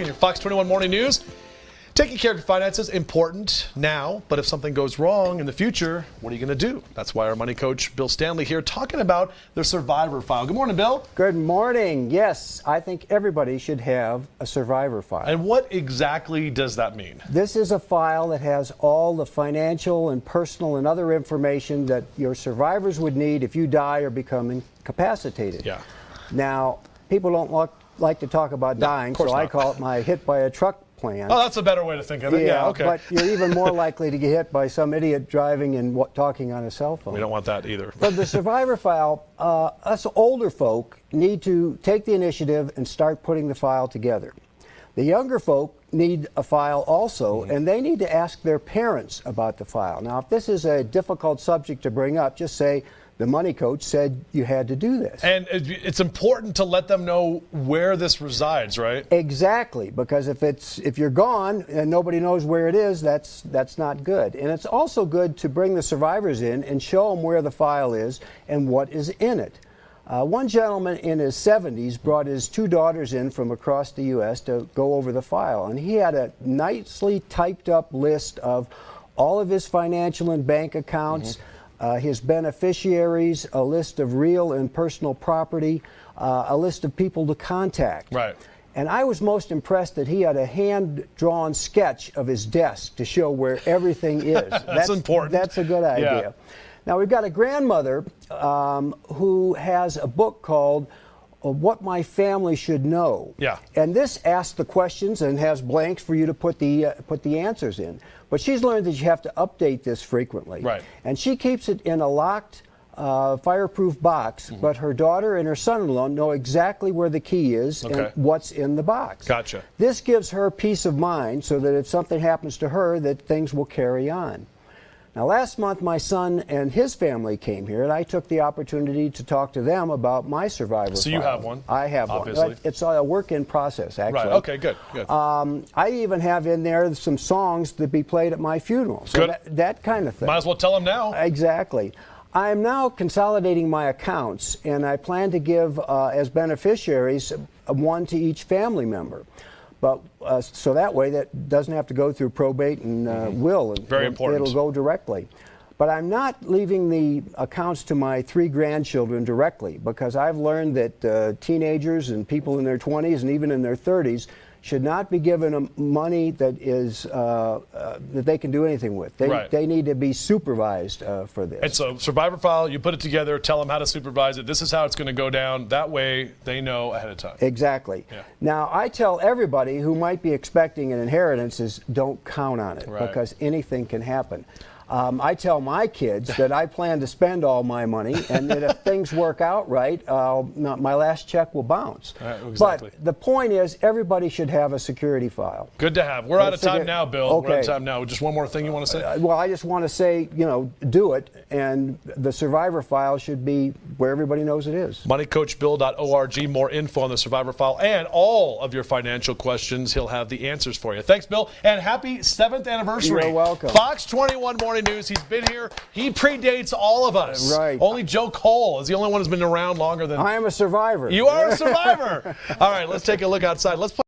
In your Fox 21 Morning News, taking care of your finances important now, but if something goes wrong in the future, what are you going to do? That's why our money coach, Bill Stanley, here talking about the survivor file. Good morning, Bill. Good morning. Yes, I think everybody should have a survivor file. And what exactly does that mean? This is a file that has all the financial and personal and other information that your survivors would need if you die or become incapacitated. Yeah. Now, people don't like to talk about dying, so I call it my hit by a truck plan. Oh, that's a better way to think of it. Yeah, okay. But you're even more likely to get hit by some idiot driving and talking on a cell phone. We don't want that either. For the survivor file, us older folk need to take the initiative and start putting the file together. The younger folk need a file also, and they need to ask their parents about the file. Now, if this is a difficult subject to bring up, just say, the money coach said you had to do this. And it's important to let them know where this resides, right? Exactly, because if you're gone and nobody knows where it is, that's not good. And it's also good to bring the survivors in and show them where the file is and what is in it. One gentleman in his 70s brought his two daughters in from across the U.S. to go over the file, and he had a nicely typed up list of all of his financial and bank accounts, his beneficiaries, a list of real and personal property, a list of people to contact. Right. And I was most impressed that he had a hand-drawn sketch of his desk to show where everything is. That's important. That's a good idea. Yeah. Now, we've got a grandmother who has a book called What My Family Should Know. Yeah. And this asks the questions and has blanks for you to put the answers in. But she's learned that you have to update this frequently. Right. And she keeps it in a locked, fireproof box, but her daughter and her son-in-law know exactly where the key is and what's in the box. Gotcha. This gives her peace of mind so that if something happens to her, that things will carry on. Now, last month, my son and his family came here, and I took the opportunity to talk to them about my survivor So file. you have one? I have obviously. one. It's a work in process, actually. Right, okay, good. I even have in there some songs that be played at my funeral. So that kind of thing. Might as well tell them now. Exactly. I am now consolidating my accounts, and I plan to give, as beneficiaries, one to each family member. But so that way that doesn't have to go through probate and will. Very important. It'll go directly. But I'm not leaving the accounts to my 3 grandchildren directly, because I've learned that teenagers and people in their 20s and even in their 30s should not be given money that is that they can do anything with. They need to be supervised for this. It's a survivor file. You put it together, tell them how to supervise it. This is how it's going to go down. That way they know ahead of time. Exactly. Yeah. Now, I tell everybody who might be expecting an inheritance is don't count on it, because anything can happen. I tell my kids that I plan to spend all my money, and that if things work out right, my last check will bounce. Exactly. But the point is, everybody should have a security file. Good to have. We're out of time now, Bill. Okay. We're out of time now. Just one more thing you want to say? Well, I just want to say, do it, and the survivor file should be where everybody knows it is. MoneyCoachBill.org. More info on the survivor file and all of your financial questions. He'll have the answers for you. Thanks, Bill, and happy 7th anniversary. You're welcome. Fox 21 Morning News. He's been here. He predates all of us. Right. Only Joe Cole is the only one who's been around longer than... I am a survivor. You are a survivor. All right, let's take a look outside. Let's play